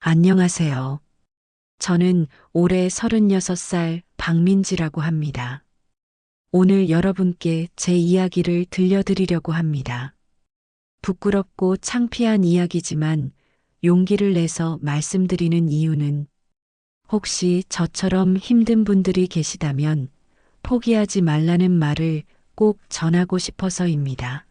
안녕하세요. 저는 올해 36살 박민지라고 합니다. 오늘 여러분께 제 이야기를 들려드리려고 합니다. 부끄럽고 창피한 이야기지만 용기를 내서 말씀드리는 이유는 혹시 저처럼 힘든 분들이 계시다면 포기하지 말라는 말을 꼭 전하고 싶어서입니다.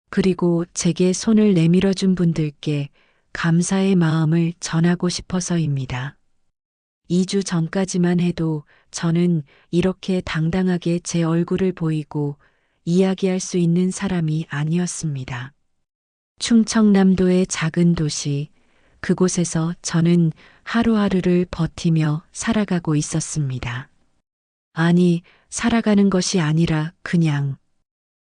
그리고 제게 손을 내밀어 준 분들께 감사의 마음을 전하고 싶어서입니다. 2주 전까지만 해도 저는 이렇게 당당하게 제 얼굴을 보이고 이야기할 수 있는 사람이 아니었습니다. 충청남도의 작은 도시, 그곳에서 저는 하루하루를 버티며 살아가고 있었습니다. 아니, 살아가는 것이 아니라 그냥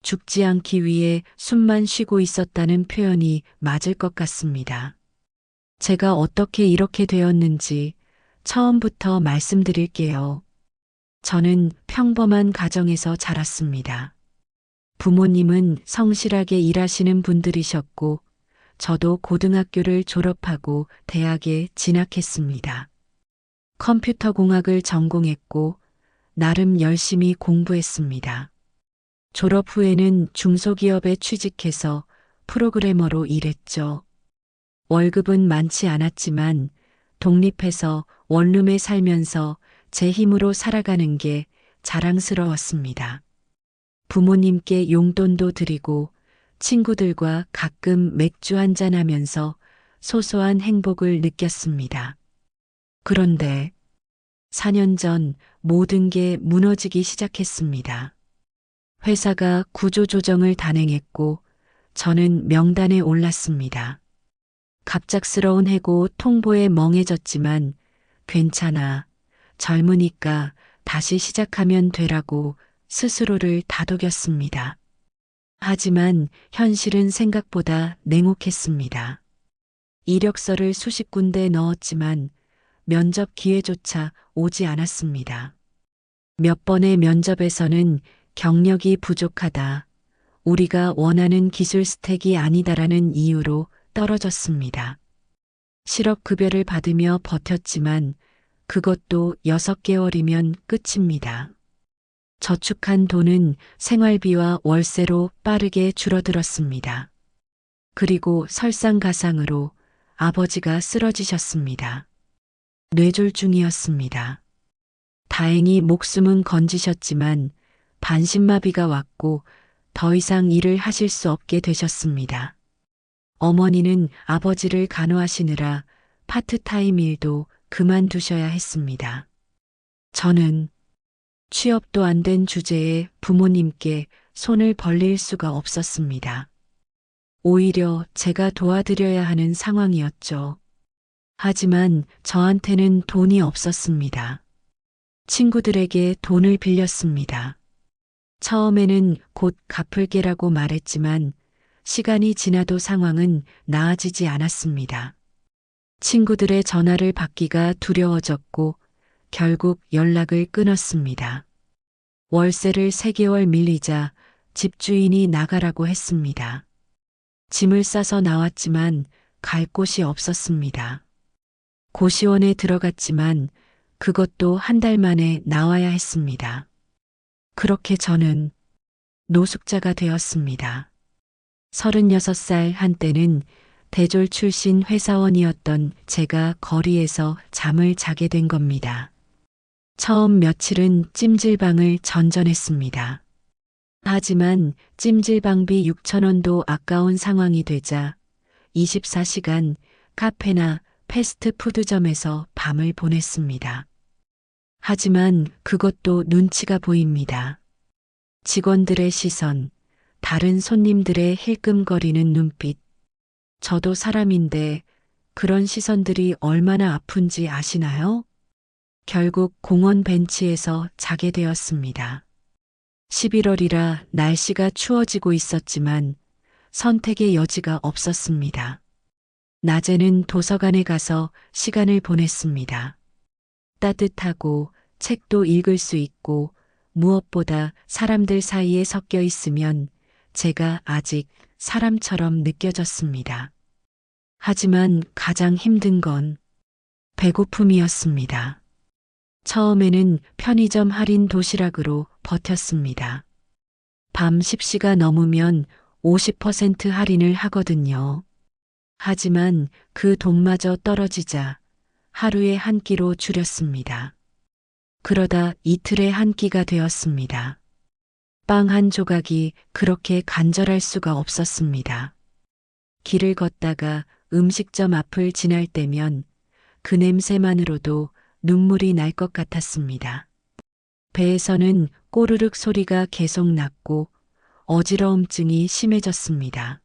죽지 않기 위해 숨만 쉬고 있었다는 표현이 맞을 것 같습니다. 제가 어떻게 이렇게 되었는지 처음부터 말씀드릴게요. 저는 평범한 가정에서 자랐습니다. 부모님은 성실하게 일하시는 분들이셨고, 저도 고등학교를 졸업하고 대학에 진학했습니다. 컴퓨터공학을 전공했고, 나름 열심히 공부했습니다. 졸업 후에는 중소기업에 취직해서 프로그래머로 일했죠. 월급은 많지 않았지만 독립해서 원룸에 살면서 제 힘으로 살아가는 게 자랑스러웠습니다. 부모님께 용돈도 드리고 친구들과 가끔 맥주 한잔 하면서 소소한 행복을 느꼈습니다. 그런데 4년 전 모든 게 무너지기 시작했습니다. 회사가 구조조정을 단행했고 저는 명단에 올랐습니다. 갑작스러운 해고 통보에 멍해졌지만 괜찮아. 젊으니까 다시 시작하면 되라고 스스로를 다독였습니다. 하지만 현실은 생각보다 냉혹했습니다. 이력서를 수십 군데 넣었지만 면접 기회조차 오지 않았습니다. 몇 번의 면접에서는 경력이 부족하다. 우리가 원하는 기술 스택이 아니다라는 이유로 떨어졌습니다. 실업급여를 받으며 버텼지만 그것도 6개월이면 끝입니다. 저축한 돈은 생활비와 월세로 빠르게 줄어들었습니다. 그리고 설상가상으로 아버지가 쓰러지셨습니다. 뇌졸중이었습니다. 다행히 목숨은 건지셨지만 반신마비가 왔고 더 이상 일을 하실 수 없게 되셨습니다. 어머니는 아버지를 간호하시느라 파트타임 일도 그만두셔야 했습니다. 저는 취업도 안 된 주제에 부모님께 손을 벌릴 수가 없었습니다. 오히려 제가 도와드려야 하는 상황이었죠. 하지만 저한테는 돈이 없었습니다. 친구들에게 돈을 빌렸습니다. 처음에는 곧 갚을게라고 말했지만 시간이 지나도 상황은 나아지지 않았습니다. 친구들의 전화를 받기가 두려워졌고 결국 연락을 끊었습니다. 월세를 3개월 밀리자 집주인이 나가라고 했습니다. 짐을 싸서 나왔지만 갈 곳이 없었습니다. 고시원에 들어갔지만 그것도 한 달 만에 나와야 했습니다. 그렇게 저는 노숙자가 되었습니다. 36살 한때는 대졸 출신 회사원이었던 제가 거리에서 잠을 자게 된 겁니다. 처음 며칠은 찜질방을 전전했습니다. 하지만 찜질방비 6,000원도 아까운 상황이 되자 24시간 카페나 패스트푸드점에서 밤을 보냈습니다. 하지만 그것도 눈치가 보입니다. 직원들의 시선, 다른 손님들의 힐끔거리는 눈빛. 저도 사람인데 그런 시선들이 얼마나 아픈지 아시나요? 결국 공원 벤치에서 자게 되었습니다. 11월이라 날씨가 추워지고 있었지만 선택의 여지가 없었습니다. 낮에는 도서관에 가서 시간을 보냈습니다. 따뜻하고 책도 읽을 수 있고 무엇보다 사람들 사이에 섞여 있으면 제가 아직 사람처럼 느껴졌습니다. 하지만 가장 힘든 건 배고픔이었습니다. 처음에는 편의점 할인 도시락으로 버텼습니다. 밤 10시가 넘으면 50% 할인을 하거든요. 하지만 그 돈마저 떨어지자 하루에 한 끼로 줄였습니다. 그러다 이틀에 한 끼가 되었습니다. 빵 한 조각이 그렇게 간절할 수가 없었습니다. 길을 걷다가 음식점 앞을 지날 때면 그 냄새만으로도 눈물이 날 것 같았습니다. 배에서는 꼬르륵 소리가 계속 났고 어지러움증이 심해졌습니다.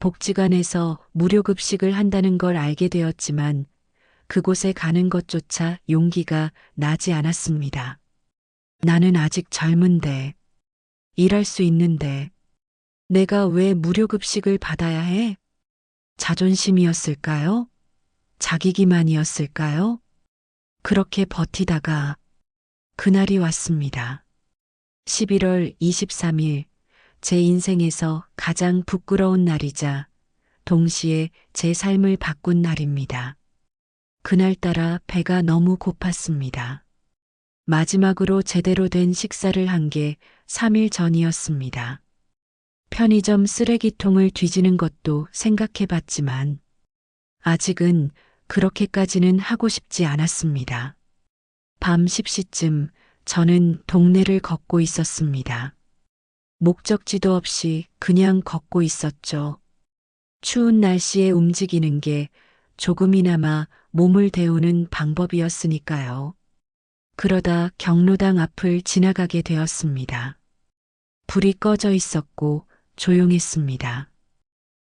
복지관에서 무료급식을 한다는 걸 알게 되었지만 그곳에 가는 것조차 용기가 나지 않았습니다. 나는 아직 젊은데, 일할 수 있는데, 내가 왜 무료급식을 받아야 해? 자존심이었을까요? 자기 기만이었을까요? 그렇게 버티다가 그날이 왔습니다. 11월 23일, 제 인생에서 가장 부끄러운 날이자 동시에 제 삶을 바꾼 날입니다. 그날따라 배가 너무 고팠습니다. 마지막으로 제대로 된 식사를 한 게 3일 전이었습니다. 편의점 쓰레기통을 뒤지는 것도 생각해 봤지만 아직은 그렇게까지는 하고 싶지 않았습니다. 밤 10시쯤 저는 동네를 걷고 있었습니다. 목적지도 없이 그냥 걷고 있었죠. 추운 날씨에 움직이는 게 조금이나마 몸을 데우는 방법이었으니까요. 그러다 경로당 앞을 지나가게 되었습니다. 불이 꺼져 있었고 조용했습니다.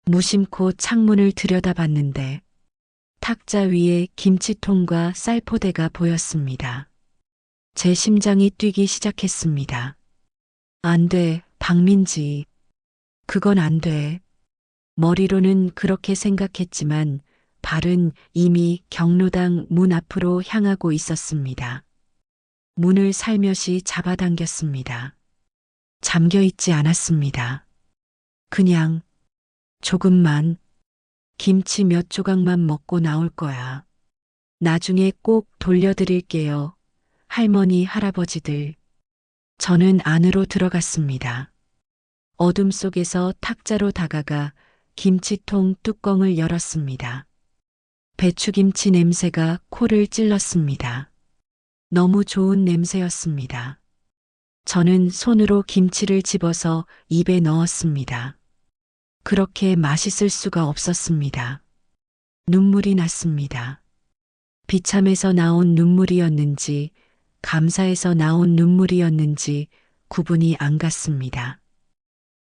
무심코 창문을 들여다봤는데 탁자 위에 김치통과 쌀포대가 보였습니다. 제 심장이 뛰기 시작했습니다. 안 돼, 박민지. 그건 안 돼. 머리로는 그렇게 생각했지만 발은 이미 경로당 문 앞으로 향하고 있었습니다. 문을 살며시 잡아당겼습니다. 잠겨 있지 않았습니다. 그냥 조금만 김치 몇 조각만 먹고 나올 거야. 나중에 꼭 돌려드릴게요. 할머니, 할아버지들. 저는 안으로 들어갔습니다. 어둠 속에서 탁자로 다가가 김치통 뚜껑을 열었습니다. 배추김치 냄새가 코를 찔렀습니다. 너무 좋은 냄새였습니다. 저는 손으로 김치를 집어서 입에 넣었습니다. 그렇게 맛있을 수가 없었습니다. 눈물이 났습니다. 비참해서 나온 눈물이었는지 감사해서 나온 눈물이었는지 구분이 안 갔습니다.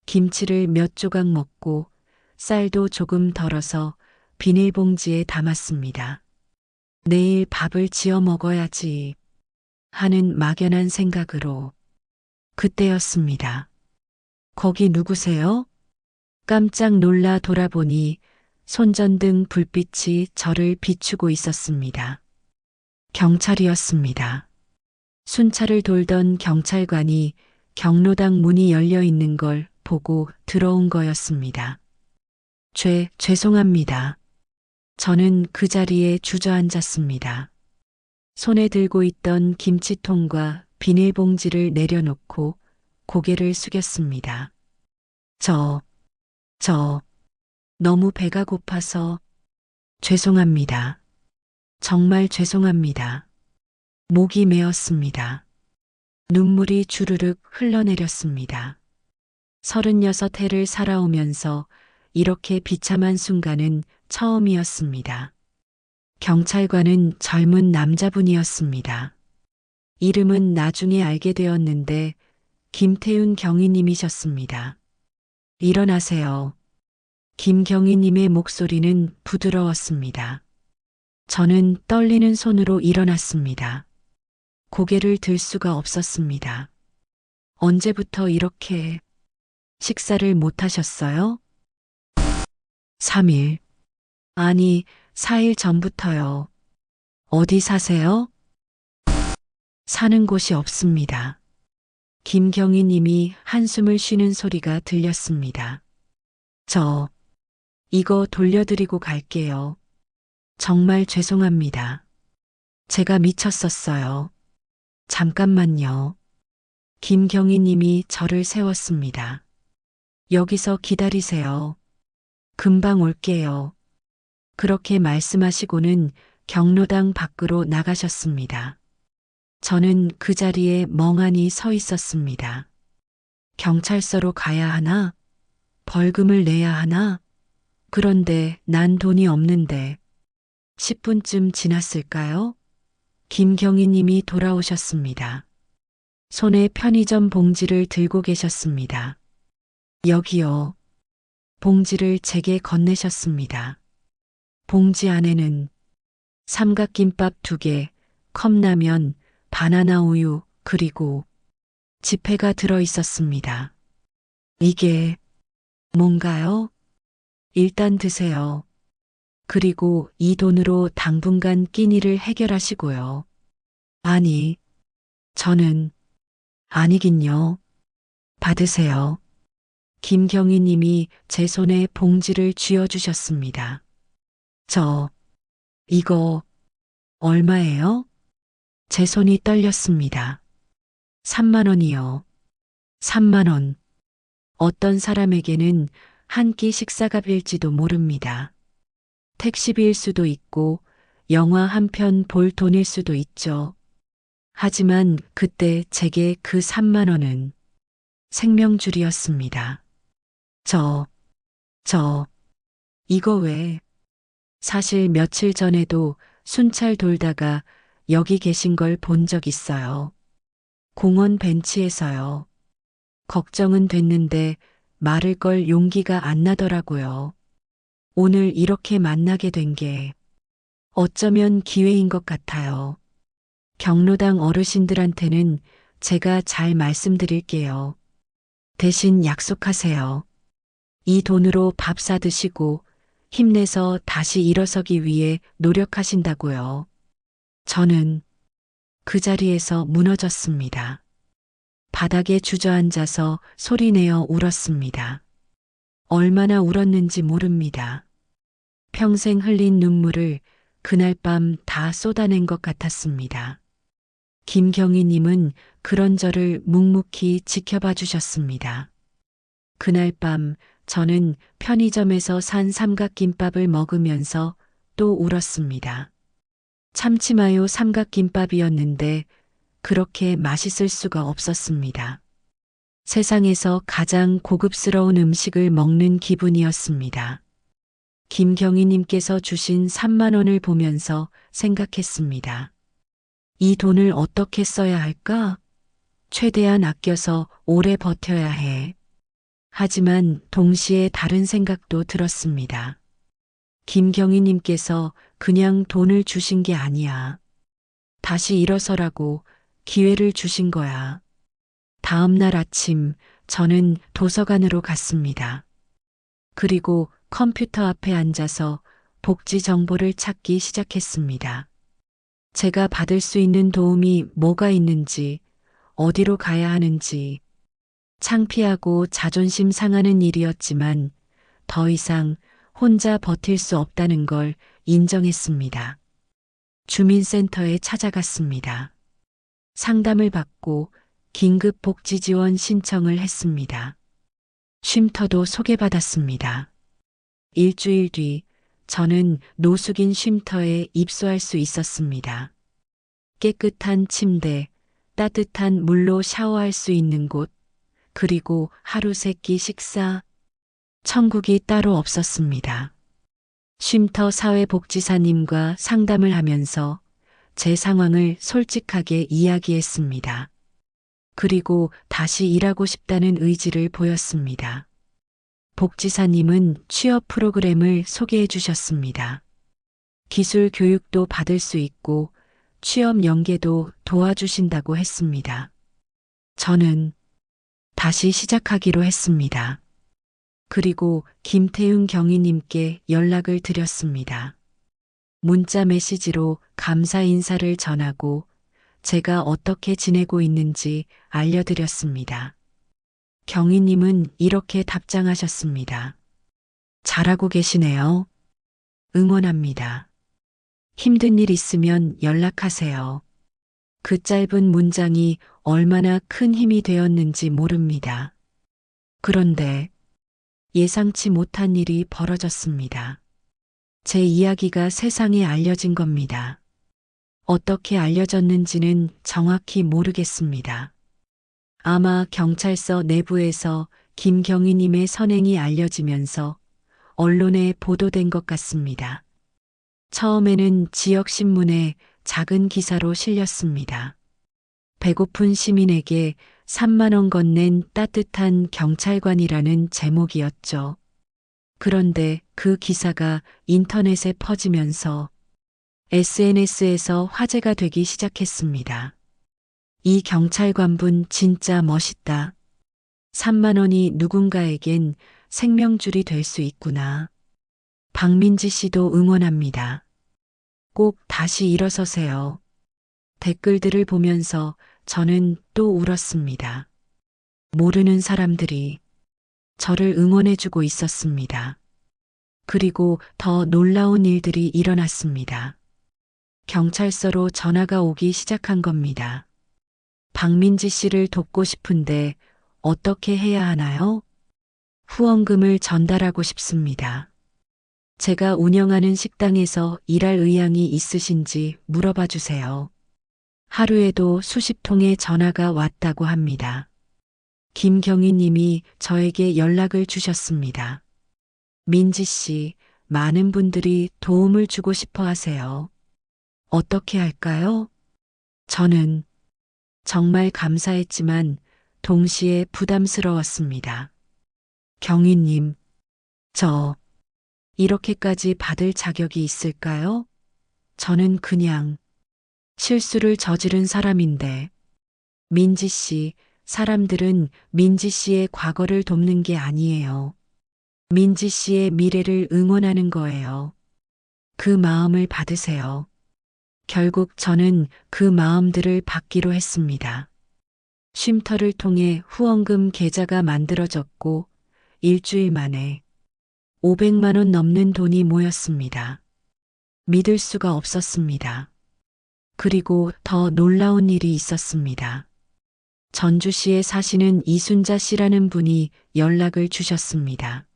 김치를 몇 조각 먹고 쌀도 조금 덜어서 비닐봉지에 담았습니다. 내일 밥을 지어 먹어야지 하는 막연한 생각으로 그때였습니다. 거기 누구세요? 깜짝 놀라 돌아보니 손전등 불빛이 저를 비추고 있었습니다. 경찰이었습니다. 순찰을 돌던 경찰관이 경로당 문이 열려 있는 걸 보고 들어온 거였습니다. 죄송합니다. 저는 그 자리에 주저앉았습니다. 손에 들고 있던 김치통과 비닐봉지를 내려놓고 고개를 숙였습니다. 너무 배가 고파서 죄송합니다. 정말 죄송합니다. 목이 메었습니다. 눈물이 주르륵 흘러내렸습니다. 36해를 살아오면서 이렇게 비참한 순간은 처음이었습니다. 경찰관은 젊은 남자분이었습니다. 이름은 나중에 알게 되었는데 김태윤 경위님이셨습니다. 일어나세요. 김경희님의 목소리는 부드러웠습니다. 저는 떨리는 손으로 일어났습니다. 고개를 들 수가 없었습니다. 언제부터 이렇게 식사를 못 하셨어요? 3일. 아니, 4일 전부터요. 어디 사세요? 사는 곳이 없습니다. 김경희 님이 한숨을 쉬는 소리가 들렸습니다. 이거 돌려드리고 갈게요. 정말 죄송합니다. 제가 미쳤었어요. 잠깐만요. 김경희 님이 저를 세웠습니다. 여기서 기다리세요. 금방 올게요. 그렇게 말씀하시고는 경로당 밖으로 나가셨습니다. 저는 그 자리에 멍하니 서 있었습니다. 경찰서로 가야 하나? 벌금을 내야 하나? 그런데 난 돈이 없는데 10분쯤 지났을까요? 김경희 님이 돌아오셨습니다. 손에 편의점 봉지를 들고 계셨습니다. 여기요. 봉지를 제게 건네셨습니다. 봉지 안에는 삼각김밥 2개, 컵라면, 바나나 우유, 그리고 지폐가 들어 있었습니다. 이게 뭔가요? 일단 드세요. 그리고 이 돈으로 당분간 끼니를 해결하시고요. 아니, 저는 아니긴요. 받으세요. 김경희 님이 제 손에 봉지를 쥐어주셨습니다. 이거 얼마예요? 제 손이 떨렸습니다. 3만 원이요. 3만 원. 어떤 사람에게는 한 끼 식사값일지도 모릅니다. 택시비일 수도 있고 영화 한 편 볼 돈일 수도 있죠. 하지만 그때 제게 그 3만 원은 생명줄이었습니다. 저, 이거 왜? 사실 며칠 전에도 순찰 돌다가 여기 계신 걸 본 적 있어요. 공원 벤치에서요. 걱정은 됐는데 말을 걸 용기가 안 나더라고요. 오늘 이렇게 만나게 된 게 어쩌면 기회인 것 같아요. 경로당 어르신들한테는 제가 잘 말씀드릴게요. 대신 약속하세요. 이 돈으로 밥 사드시고 힘내서 다시 일어서기 위해 노력하신다고요. 저는 그 자리에서 무너졌습니다. 바닥에 주저앉아서 소리내어 울었습니다. 얼마나 울었는지 모릅니다. 평생 흘린 눈물을 그날 밤 다 쏟아낸 것 같았습니다. 김경희 님은 그런 저를 묵묵히 지켜봐 주셨습니다. 그날 밤 저는 편의점에서 산 삼각김밥을 먹으면서 또 울었습니다. 참치마요 삼각김밥이었는데 그렇게 맛있을 수가 없었습니다. 세상에서 가장 고급스러운 음식을 먹는 기분이었습니다. 김경희 님께서 주신 3만 원을 보면서 생각했습니다. 이 돈을 어떻게 써야 할까? 최대한 아껴서 오래 버텨야 해. 하지만 동시에 다른 생각도 들었습니다. 김경희 님께서 그냥 돈을 주신 게 아니야. 다시 일어서라고 기회를 주신 거야. 다음 날 아침 저는 도서관으로 갔습니다. 그리고 컴퓨터 앞에 앉아서 복지 정보를 찾기 시작했습니다. 제가 받을 수 있는 도움이 뭐가 있는지, 어디로 가야 하는지, 창피하고 자존심 상하는 일이었지만 더 이상 혼자 버틸 수 없다는 걸 인정했습니다. 주민센터에 찾아갔습니다. 상담을 받고 긴급 복지 지원 신청을 했습니다. 쉼터도 소개받았습니다. 일주일 뒤 저는 노숙인 쉼터에 입소할 수 있었습니다. 깨끗한 침대, 따뜻한 물로 샤워할 수 있는 곳, 그리고 하루 3끼 식사, 천국이 따로 없었습니다. 쉼터 사회복지사님과 상담을 하면서 제 상황을 솔직하게 이야기했습니다. 그리고 다시 일하고 싶다는 의지를 보였습니다. 복지사님은 취업 프로그램을 소개해 주셨습니다. 기술 교육도 받을 수 있고 취업 연계도 도와주신다고 했습니다. 저는 다시 시작하기로 했습니다. 그리고 김태훈 경위님께 연락을 드렸습니다. 문자 메시지로 감사 인사를 전하고 제가 어떻게 지내고 있는지 알려드렸습니다. 경위님은 이렇게 답장하셨습니다. 잘하고 계시네요. 응원합니다. 힘든 일 있으면 연락하세요. 그 짧은 문장이 얼마나 큰 힘이 되었는지 모릅니다. 그런데 예상치 못한 일이 벌어졌습니다. 제 이야기가 세상에 알려진 겁니다. 어떻게 알려졌는지는 정확히 모르겠습니다. 아마 경찰서 내부에서 김경희님의 선행이 알려지면서 언론에 보도된 것 같습니다. 처음에는 지역신문에 작은 기사로 실렸습니다. 배고픈 시민에게 3만 원 건넨 따뜻한 경찰관이라는 제목이었죠. 그런데 그 기사가 인터넷에 퍼지면서 SNS에서 화제가 되기 시작했습니다. 이 경찰관분 진짜 멋있다. 3만 원이 누군가에겐 생명줄이 될 수 있구나. 박민지 씨도 응원합니다. 꼭 다시 일어서세요. 댓글들을 보면서 저는 또 울었습니다. 모르는 사람들이 저를 응원해주고 있었습니다. 그리고 더 놀라운 일들이 일어났습니다. 경찰서로 전화가 오기 시작한 겁니다. 박민지 씨를 돕고 싶은데 어떻게 해야 하나요? 후원금을 전달하고 싶습니다. 제가 운영하는 식당에서 일할 의향이 있으신지 물어봐 주세요. 하루에도 수십 통의 전화가 왔다고 합니다. 김경희 님이 저에게 연락을 주셨습니다. 민지 씨, 많은 분들이 도움을 주고 싶어 하세요. 어떻게 할까요? 저는 정말 감사했지만 동시에 부담스러웠습니다. 경희님, 저 이렇게까지 받을 자격이 있을까요? 저는 그냥 실수를 저지른 사람인데, 민지 씨, 사람들은 민지 씨의 과거를 돕는 게 아니에요. 민지 씨의 미래를 응원하는 거예요. 그 마음을 받으세요. 결국 저는 그 마음들을 받기로 했습니다. 쉼터를 통해 후원금 계좌가 만들어졌고 일주일 만에 500만 원 넘는 돈이 모였습니다. 믿을 수가 없었습니다. 그리고 더 놀라운 일이 있었습니다. 전주시에 사시는 이순자 씨라는 분이 연락을 주셨습니다.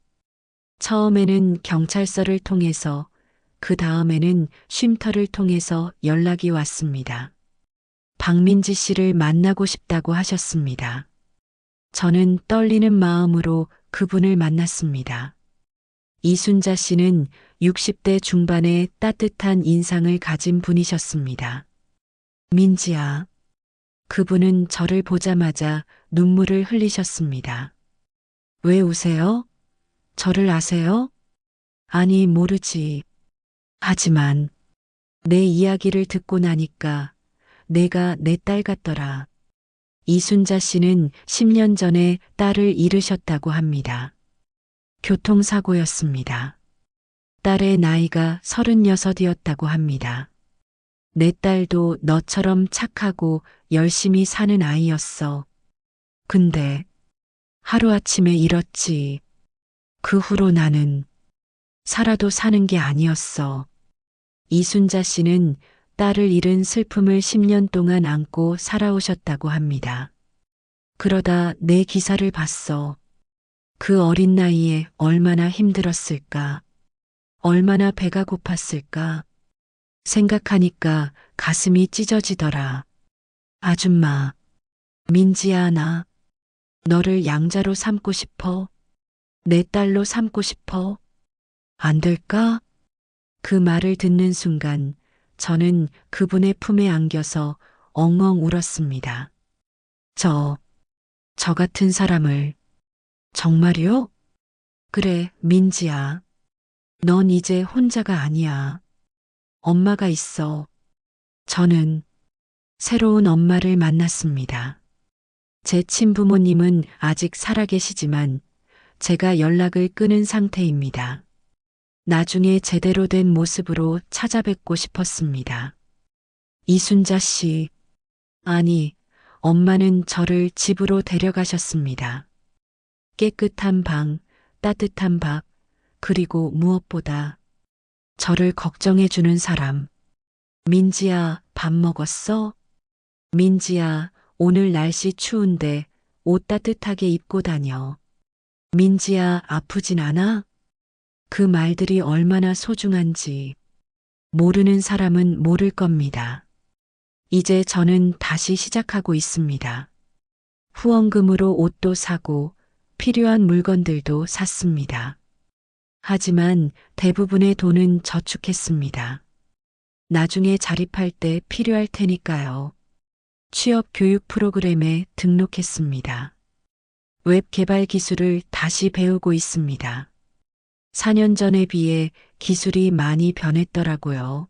처음에는 경찰서를 통해서, 그 다음에는 쉼터를 통해서 연락이 왔습니다. 박민지 씨를 만나고 싶다고 하셨습니다. 저는 떨리는 마음으로 그분을 만났습니다. 이순자 씨는 60대 중반의 따뜻한 인상을 가진 분이셨습니다. 민지야. 그분은 저를 보자마자 눈물을 흘리셨습니다. 왜 우세요? 저를 아세요? 아니, 모르지. 하지만 내 이야기를 듣고 나니까 내가 내 딸 같더라. 이순자 씨는 10년 전에 딸을 잃으셨다고 합니다. 교통사고였습니다. 딸의 나이가 36이었다고 합니다. 내 딸도 너처럼 착하고 열심히 사는 아이였어. 근데 하루아침에 잃었지. 그 후로 나는 살아도 사는 게 아니었어. 이순자 씨는 딸을 잃은 슬픔을 10년 동안 안고 살아오셨다고 합니다. 그러다 내 기사를 봤어. 그 어린 나이에 얼마나 힘들었을까. 얼마나 배가 고팠을까. 생각하니까 가슴이 찢어지더라. 아줌마, 민지야, 나 너를 양자로 삼고 싶어. 내 딸로 삼고 싶어. 안 될까? 그 말을 듣는 순간 저는 그분의 품에 안겨서 엉엉 울었습니다. 저 같은 사람을. 정말요? 그래, 민지야. 넌 이제 혼자가 아니야. 엄마가 있어. 저는 새로운 엄마를 만났습니다. 제 친부모님은 아직 살아계시지만 제가 연락을 끊은 상태입니다. 나중에 제대로 된 모습으로 찾아뵙고 싶었습니다. 이순자 씨, 아니, 엄마는 저를 집으로 데려가셨습니다. 깨끗한 방, 따뜻한 밥, 그리고 무엇보다 저를 걱정해주는 사람. 민지야, 밥 먹었어? 민지야, 오늘 날씨 추운데 옷 따뜻하게 입고 다녀. 민지야, 아프진 않아? 그 말들이 얼마나 소중한지 모르는 사람은 모를 겁니다. 이제 저는 다시 시작하고 있습니다. 후원금으로 옷도 사고 필요한 물건들도 샀습니다. 하지만 대부분의 돈은 저축했습니다. 나중에 자립할 때 필요할 테니까요. 취업 교육 프로그램에 등록했습니다. 웹 개발 기술을 다시 배우고 있습니다. 4년 전에 비해 기술이 많이 변했더라고요.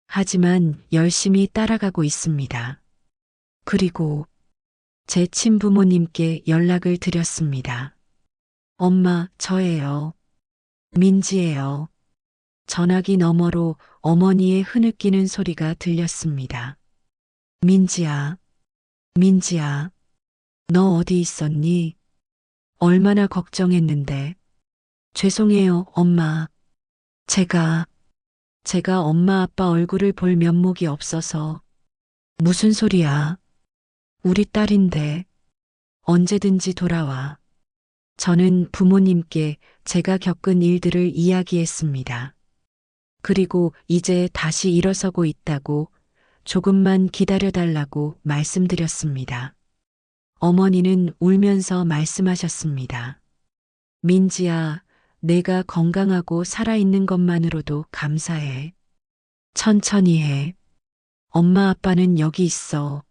하지만 열심히 따라가고 있습니다. 그리고 제 친부모님께 연락을 드렸습니다. 엄마, 저예요. 민지예요. 전화기 너머로 어머니의 흐느끼는 소리가 들렸습니다. 민지야, 민지야, 너 어디 있었니? 얼마나 걱정했는데. 죄송해요, 엄마. 제가 엄마 아빠 얼굴을 볼 면목이 없어서. 무슨 소리야? 우리 딸인데. 언제든지 돌아와. 저는 부모님께 제가 겪은 일들을 이야기했습니다. 그리고 이제 다시 일어서고 있다고 조금만 기다려달라고 말씀드렸습니다. 어머니는 울면서 말씀하셨습니다. 민지야, 내가 건강하고 살아있는 것만으로도 감사해. 천천히 해. 엄마 아빠는 여기 있어.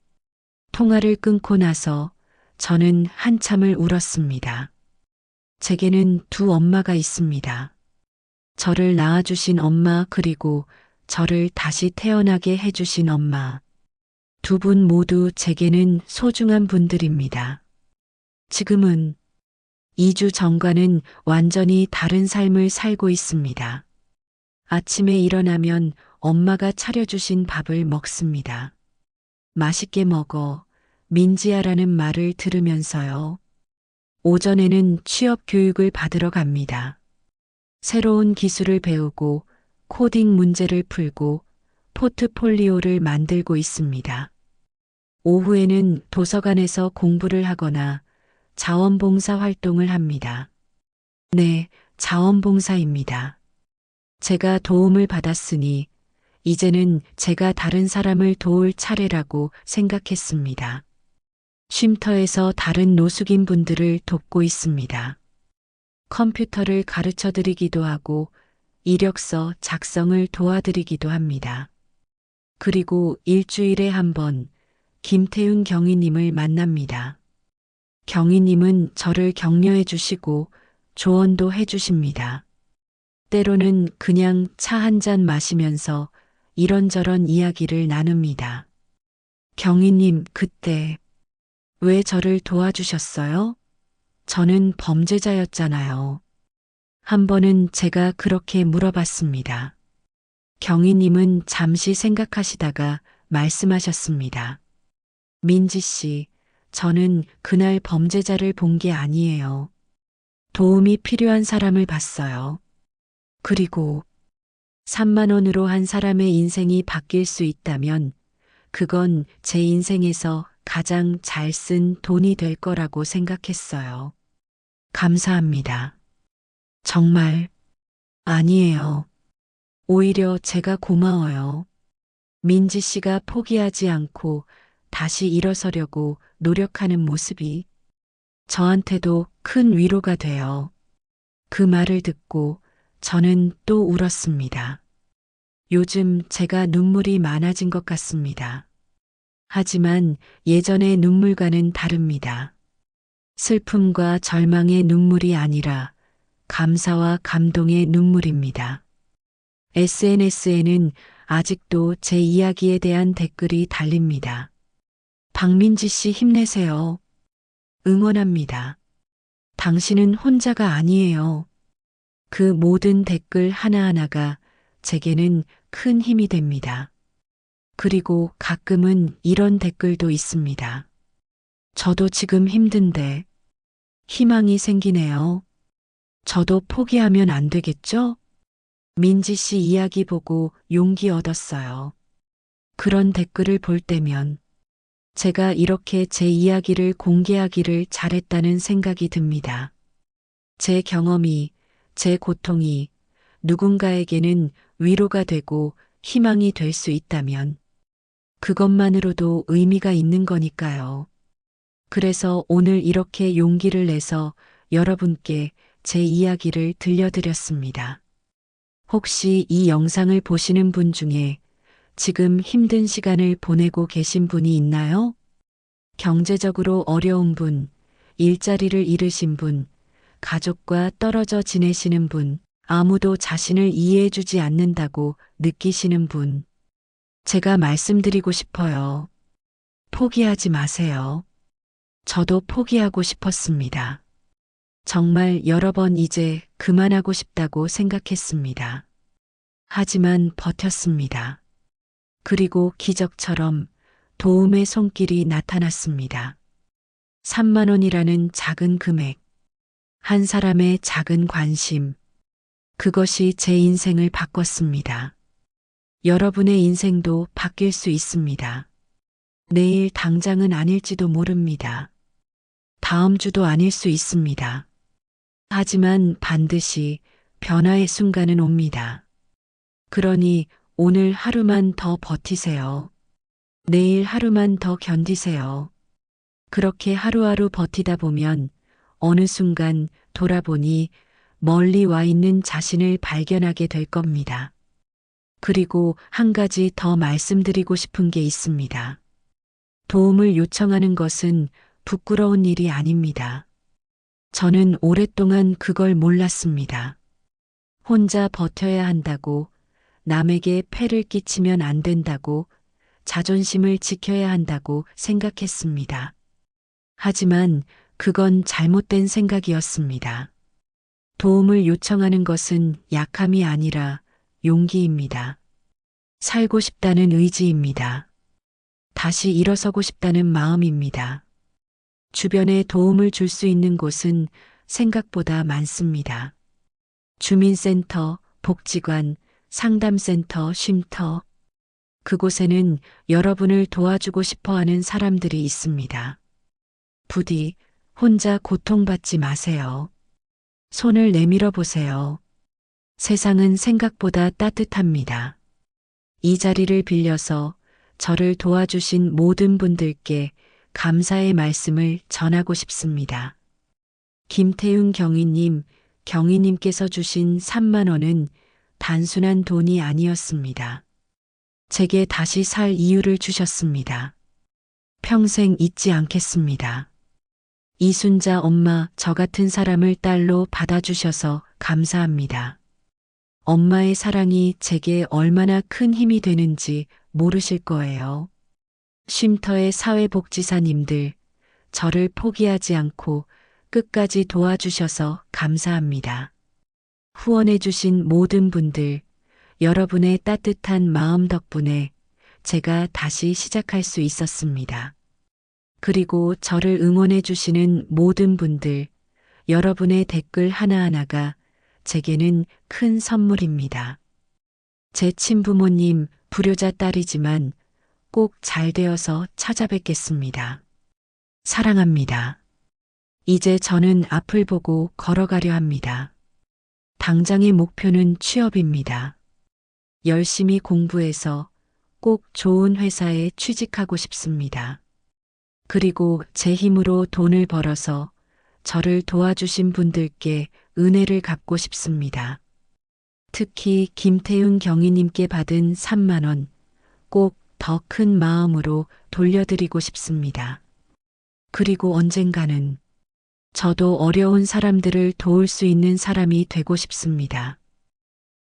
통화를 끊고 나서 저는 한참을 울었습니다. 제게는 두 엄마가 있습니다. 저를 낳아주신 엄마 그리고 저를 다시 태어나게 해주신 엄마. 두 분 모두 제게는 소중한 분들입니다. 지금은 2주 전과는 완전히 다른 삶을 살고 있습니다. 아침에 일어나면 엄마가 차려주신 밥을 먹습니다. 맛있게 먹어, 민지야라는 말을 들으면서요. 오전에는 취업 교육을 받으러 갑니다. 새로운 기술을 배우고 코딩 문제를 풀고 포트폴리오를 만들고 있습니다. 오후에는 도서관에서 공부를 하거나 자원봉사 활동을 합니다. 네, 자원봉사입니다. 제가 도움을 받았으니 이제는 제가 다른 사람을 도울 차례라고 생각했습니다. 쉼터에서 다른 노숙인 분들을 돕고 있습니다. 컴퓨터를 가르쳐 드리기도 하고 이력서 작성을 도와드리기도 합니다. 그리고 일주일에 한 번 김태훈 경위님을 만납니다. 경위님은 저를 격려해 주시고 조언도 해 주십니다. 때로는 그냥 차 한 잔 마시면서 이런저런 이야기를 나눕니다. 경위님, 그때 왜 저를 도와주셨어요? 저는 범죄자였잖아요. 한 번은 제가 그렇게 물어봤습니다. 경위님은 잠시 생각하시다가 말씀하셨습니다. 민지 씨, 저는 그날 범죄자를 본 게 아니에요. 도움이 필요한 사람을 봤어요. 그리고 3만 원으로 한 사람의 인생이 바뀔 수 있다면 그건 제 인생에서 가장 잘 쓴 돈이 될 거라고 생각했어요. 감사합니다. 정말 아니에요. 오히려 제가 고마워요. 민지 씨가 포기하지 않고 다시 일어서려고 노력하는 모습이 저한테도 큰 위로가 돼요. 그 말을 듣고 저는 또 울었습니다. 요즘 제가 눈물이 많아진 것 같습니다. 하지만 예전의 눈물과는 다릅니다. 슬픔과 절망의 눈물이 아니라 감사와 감동의 눈물입니다. SNS에는 아직도 제 이야기에 대한 댓글이 달립니다. 박민지 씨 힘내세요. 응원합니다. 당신은 혼자가 아니에요. 그 모든 댓글 하나하나가 제게는 큰 힘이 됩니다. 그리고 가끔은 이런 댓글도 있습니다. 저도 지금 힘든데 희망이 생기네요. 저도 포기하면 안 되겠죠? 민지 씨 이야기 보고 용기 얻었어요. 그런 댓글을 볼 때면 제가 이렇게 제 이야기를 공개하기를 잘했다는 생각이 듭니다. 제 경험이, 제 고통이 누군가에게는 위로가 되고 희망이 될 수 있다면 그것만으로도 의미가 있는 거니까요. 그래서 오늘 이렇게 용기를 내서 여러분께 제 이야기를 들려드렸습니다. 혹시 이 영상을 보시는 분 중에 지금 힘든 시간을 보내고 계신 분이 있나요? 경제적으로 어려운 분, 일자리를 잃으신 분, 가족과 떨어져 지내시는 분, 아무도 자신을 이해해주지 않는다고 느끼시는 분. 제가 말씀드리고 싶어요. 포기하지 마세요. 저도 포기하고 싶었습니다. 정말 여러 번 이제 그만하고 싶다고 생각했습니다. 하지만 버텼습니다. 그리고 기적처럼 도움의 손길이 나타났습니다. 3만 원이라는 작은 금액, 한 사람의 작은 관심, 그것이 제 인생을 바꿨습니다. 여러분의 인생도 바뀔 수 있습니다. 내일 당장은 아닐지도 모릅니다. 다음 주도 아닐 수 있습니다. 하지만 반드시 변화의 순간은 옵니다. 그러니 오늘 하루만 더 버티세요. 내일 하루만 더 견디세요. 그렇게 하루하루 버티다 보면 어느 순간 돌아보니 멀리 와 있는 자신을 발견하게 될 겁니다. 그리고 한 가지 더 말씀드리고 싶은 게 있습니다. 도움을 요청하는 것은 부끄러운 일이 아닙니다. 저는 오랫동안 그걸 몰랐습니다. 혼자 버텨야 한다고, 남에게 폐를 끼치면 안 된다고, 자존심을 지켜야 한다고 생각했습니다. 하지만 그건 잘못된 생각이었습니다. 도움을 요청하는 것은 약함이 아니라 용기입니다. 살고 싶다는 의지입니다. 다시 일어서고 싶다는 마음입니다. 주변에 도움을 줄 수 있는 곳은 생각보다 많습니다. 주민센터, 복지관, 상담센터, 쉼터. 그곳에는 여러분을 도와주고 싶어 하는 사람들이 있습니다. 부디 혼자 고통받지 마세요. 손을 내밀어 보세요. 세상은 생각보다 따뜻합니다. 이 자리를 빌려서 저를 도와주신 모든 분들께 감사의 말씀을 전하고 싶습니다. 김태훈 경위님, 경위님께서 주신 3만 원은 단순한 돈이 아니었습니다. 제게 다시 살 이유를 주셨습니다. 평생 잊지 않겠습니다. 이순자 엄마, 저 같은 사람을 딸로 받아주셔서 감사합니다. 엄마의 사랑이 제게 얼마나 큰 힘이 되는지 모르실 거예요. 쉼터의 사회복지사님들, 저를 포기하지 않고 끝까지 도와주셔서 감사합니다. 후원해주신 모든 분들, 여러분의 따뜻한 마음 덕분에 제가 다시 시작할 수 있었습니다. 그리고 저를 응원해주시는 모든 분들, 여러분의 댓글 하나하나가 제게는 큰 선물입니다. 제 친부모님, 불효자 딸이지만 꼭 잘 되어서 찾아뵙겠습니다. 사랑합니다. 이제 저는 앞을 보고 걸어가려 합니다. 당장의 목표는 취업입니다. 열심히 공부해서 꼭 좋은 회사에 취직하고 싶습니다. 그리고 제 힘으로 돈을 벌어서 저를 도와주신 분들께 은혜를 갚고 싶습니다. 특히 김태훈 경위님께 받은 3만 원 꼭 더 큰 마음으로 돌려드리고 싶습니다. 그리고 언젠가는 저도 어려운 사람들을 도울 수 있는 사람이 되고 싶습니다.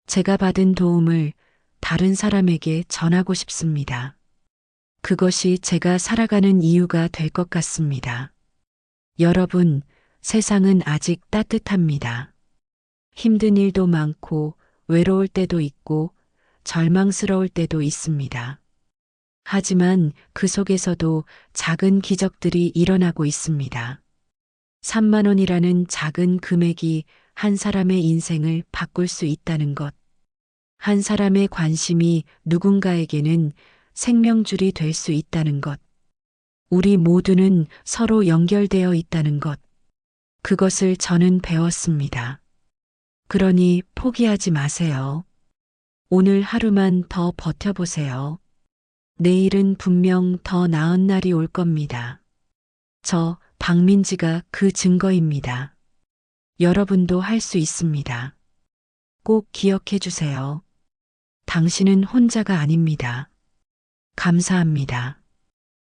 제가 받은 도움을 다른 사람에게 전하고 싶습니다. 그것이 제가 살아가는 이유가 될 것 같습니다. 여러분, 세상은 아직 따뜻합니다. 힘든 일도 많고 외로울 때도 있고 절망스러울 때도 있습니다. 하지만 그 속에서도 작은 기적들이 일어나고 있습니다. 3만 원이라는 작은 금액이 한 사람의 인생을 바꿀 수 있다는 것. 한 사람의 관심이 누군가에게는 생명줄이 될 수 있다는 것. 우리 모두는 서로 연결되어 있다는 것. 그것을 저는 배웠습니다. 그러니 포기하지 마세요. 오늘 하루만 더 버텨보세요. 내일은 분명 더 나은 날이 올 겁니다. 저 박민지가 그 증거입니다. 여러분도 할 수 있습니다. 꼭 기억해 주세요. 당신은 혼자가 아닙니다. 감사합니다.